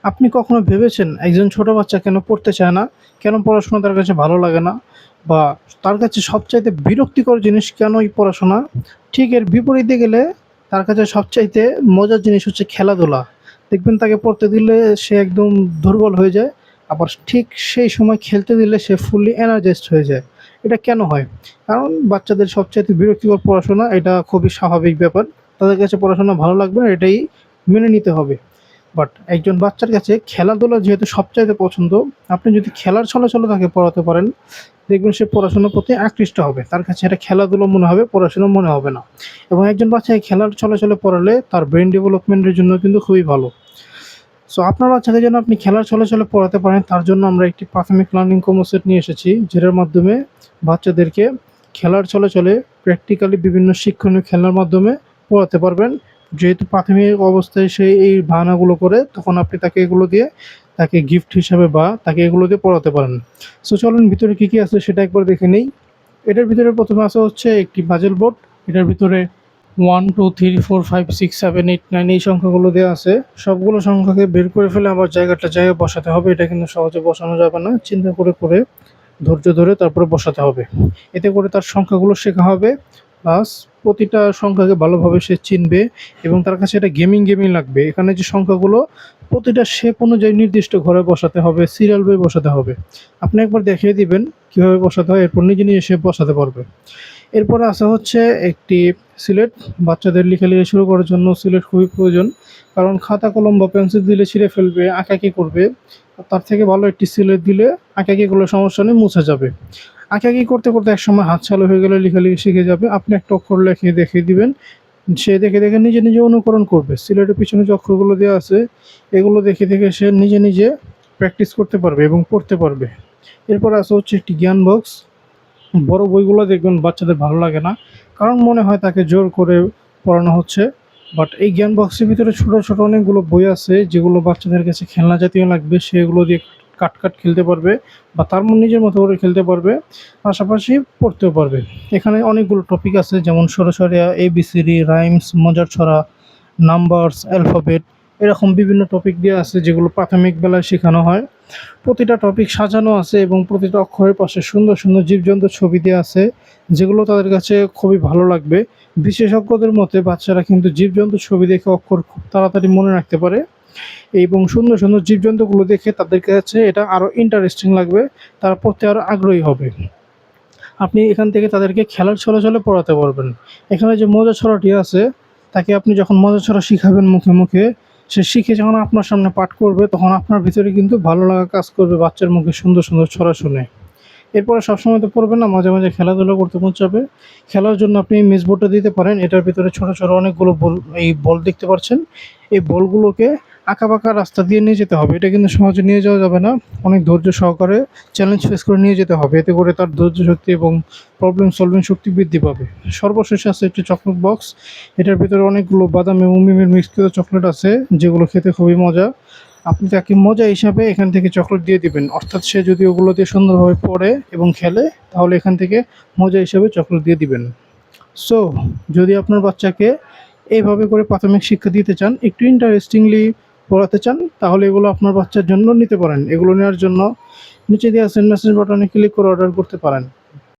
আপনি কখনো ভেবেছেন একজন ছোট বাচ্চা কেন পড়তে চায় না? কেন পড়াশোনা তার কাছে ভালো লাগে না? বা তার কাছে সবচাইতে বিরক্তিকর জিনিস কেন এই পড়াশোনা? ঠিক এর বিপরীতে গেলে তার কাছে সবচাইতে মজার জিনিস হচ্ছে খেলাধুলা। দেখবেন তাকে পড়তে দিলে সে একদম দুর্বল হয়ে যায়। আবার ঠিক সেই সময় খেলতে দিলে সে ফুললি এনার্জাইজড হয়ে যায়। এটা কেন হয়? কারণ বাচ্চাদের সবচাইতে বিরক্তিকর পড়াশোনা এটা খুবই স্বাভাবিক ব্যাপার। তাদের কাছে পড়াশোনা ভালো লাগবে না এটাই মেনে নিতে হবে। বাট একজন বাচ্চার কাছে খেলাধুলা যেহেতু সবচাইতে পছন্দ, আপনি যদি খেলার ছলে ছলে তাকে পড়াতে পারেন, দেখবেন সে পড়াশোনার প্রতি আকৃষ্ট হবে। তার কাছে এটা খেলাধুলা মনে হবে, পড়াশোনা মনে হবে না। এবং একজন বাচ্চাকে খেলার ছলে ছলে পড়ালে তার ব্রেইন ডেভেলপমেন্টের জন্য কিন্তু খুবই ভালো। সো আপনার বাচ্চাকে যেন আপনি খেলার ছলে ছলে পড়াতে পারেন তার জন্য আমরা একটি প্রাথমিক লার্নিং কম্বো সেট নিয়ে এসেছি, যেটার মাধ্যমে বাচ্চাদেরকে খেলার ছলে ছলে প্র্যাকটিক্যালি বিভিন্ন শিক্ষণীয় খেলার মাধ্যমে পড়াতে পারবেন। যেহেতু প্রাথমিক অবস্থায় সে এই বাহানাগুলো করে, তখন আপনি তাকে এগুলো দিয়ে তাকে গিফট হিসাবে বা তাকে এগুলো দিয়ে পড়াতে পারেন। সো চলুন ভিতরে কী কী আছে সেটা একবার দেখে নেই। এটার ভিতরে প্রথমে আছে হচ্ছে একটি পাজল বোর্ড। এটার ভিতরে 1, 2, 3, 4, 5, 6, 7, 8, 9 এই সংখ্যাগুলো দেওয়া আছে। সবগুলো সংখ্যাকে বের করে ফেলে আবার জায়গায় বসাতে হবে। এটা কিন্তু সহজে বসানো যাবে না। চিন্তা করে করে ধৈর্য ধরে তারপরে বসাতে হবে। এতে করে তার সংখ্যাগুলো শেখা হবে, প্লাস প্রতিটা সংখ্যাকে ভালোভাবে সে চিনবে এবং তার কাছে এটা গেমিং লাগবে। এখানে যে সংখ্যাগুলো প্রতিটা শেপ অনুযায়ী নির্দিষ্ট ঘরে বসাতে হবে, সিরিয়াল ওয়ে বসাতে হবে। আপনি একবার দেখিয়ে দিবেন কীভাবে বসাতে হয়, এরপর নিজে শেপ বসাতে পারবে। এরপরে আছে হচ্ছে একটি সিলেট। বাচ্চাদের লেখালেখি শুরু করার জন্য সিলেট খুবই প্রয়োজন। কারণ খাতা কলম বা পেন্সিল দিলে ছিঁড়ে ফেলবে, আঁকাআঁকি করবে। তার থেকে ভালো একটি সিলেট দিলে আঁকাআঁকি করলে সমস্যা নেই, মুছে যাবে। আঁকাআঁকি করতে করতে একসময় হাত চালু হয়ে গেলে লেখালেখি শিখে যাবে। আপনি একটা অক্ষর লিখে দেখিয়ে দিবেন, সে দেখে দেখে নিজে অনুকরণ করবে। সিলেটের পিছনে যে অক্ষরগুলো দেওয়া আছে এগুলো দেখে দেখে সে নিজে প্র্যাকটিস করতে পারবে এবং পড়তে পারবে। এরপর আছে হচ্ছে একটি জ্ঞান বক্স। বড় বইগুলো দেখবেন বাচ্চাদের ভালো লাগে না, কারণ মনে হয় তাকে জোর করে পড়ানো হচ্ছে। বাট এই জ্ঞান বক্সের ভিতরে ছোট ছোট অনেকগুলো বই আছে যেগুলো বাচ্চাদের কাছে খেলনা জাতীয় লাগবে, সেগুলো দিয়ে কাট খেলতে পারবে বা তার নিজের মতো করে খেলতে পারবে, পাশাপাশি পড়তেও পারবে। এখানে অনেকগুলো টপিক আছে, যেমন সরাসরি এবিসিডি, রাইমস, মজার ছড়া, নাম্বারস, অ্যালফাবেট, এরকম বিভিন্ন টপিক দেওয়া আছে যেগুলো প্রাথমিক বেলায় শেখানো হয়। প্রতিটা টপিক সাজানো আছে এবং প্রতিটা অক্ষরের পাশে সুন্দর সুন্দর জীবজন্তুর ছবি দেওয়া আছে, যেগুলো তাদের কাছে খুবই ভালো লাগবে। বিশেষজ্ঞদের মতে বাচ্চারা কিন্তু জীবজন্তুর ছবি দেখে অক্ষর খুব তাড়াতাড়ি মনে রাখতে পারে এবং সুন্দর সুন্দর জীবজন্তুগুলো দেখে তাদের কাছে এটা আরও ইন্টারেস্টিং লাগবে, তারা পড়তে আরও আগ্রহী হবে। আপনি এখান থেকে তাদেরকে খেলার ছলে ছলে পড়াতে পারবেন। এখানে যে মজার ছড়াটি আছে, তাকে আপনি যখন মজার ছড়া শিখাবেন মুখে মুখে, সে শিখে যখন আপনার সামনে পাঠ করবে তখন আপনার ভিতরে কিন্তু ভালো লাগা কাজ করবে বাচ্চার মুখে সুন্দর সুন্দর ছড়া শুনে। এরপরে সবসময় তো পড়বে না, মাঝে মাঝে খেলাধুলা করতে মন চাবে। খেলার জন্য আপনি মেস বোর্ডটা দিতে পারেন। এটার ভিতরে ছোট ছোট অনেকগুলো বল দেখতে পাচ্ছেন। এই বলগুলোকে আঁকাবাঁকা রাস্তা দিয়ে নিয়ে যেতে হবে। এটা কিন্তু সহজে নিয়ে যাওয়া যাবে না, অনেক ধৈর্য সহকারে চ্যালেঞ্জ ফেস করে নিয়ে যেতে হবে। এতে করে তার ধৈর্য শক্তি এবং প্রবলেম সলভিং শক্তি বৃদ্ধি পাবে। সর্বশেষে আছে একটি চকলেট বক্স। এটার ভিতরে অনেকগুলো বাদাম এবং মিমির মিক্সকৃত চকলেট আছে, যেগুলো খেতে খুবই মজা। আপনি তাকে মজা হিসাবে এখান থেকে চকলেট দিয়ে দিবেন, অর্থাৎ সে যদি ওগুলো দিয়ে সুন্দরভাবে পড়ে এবং খেলে তাহলে এখান থেকে মজা হিসাবে চকলেট দিয়ে দিবেন। সো যদি আপনার বাচ্চাকে এইভাবে করে প্রাথমিক শিক্ষা দিতে চান, একটু ইন্টারেস্টিংলি পড়াতে চান, তাহলে এগুলো আপনার বাচ্চার জন্য নিতে পারেন। এগুলো নেওয়ার জন্য নিচে দেওয়া সেন্ড মেসেজ বাটনে ক্লিক করে অর্ডার করতে পারেন।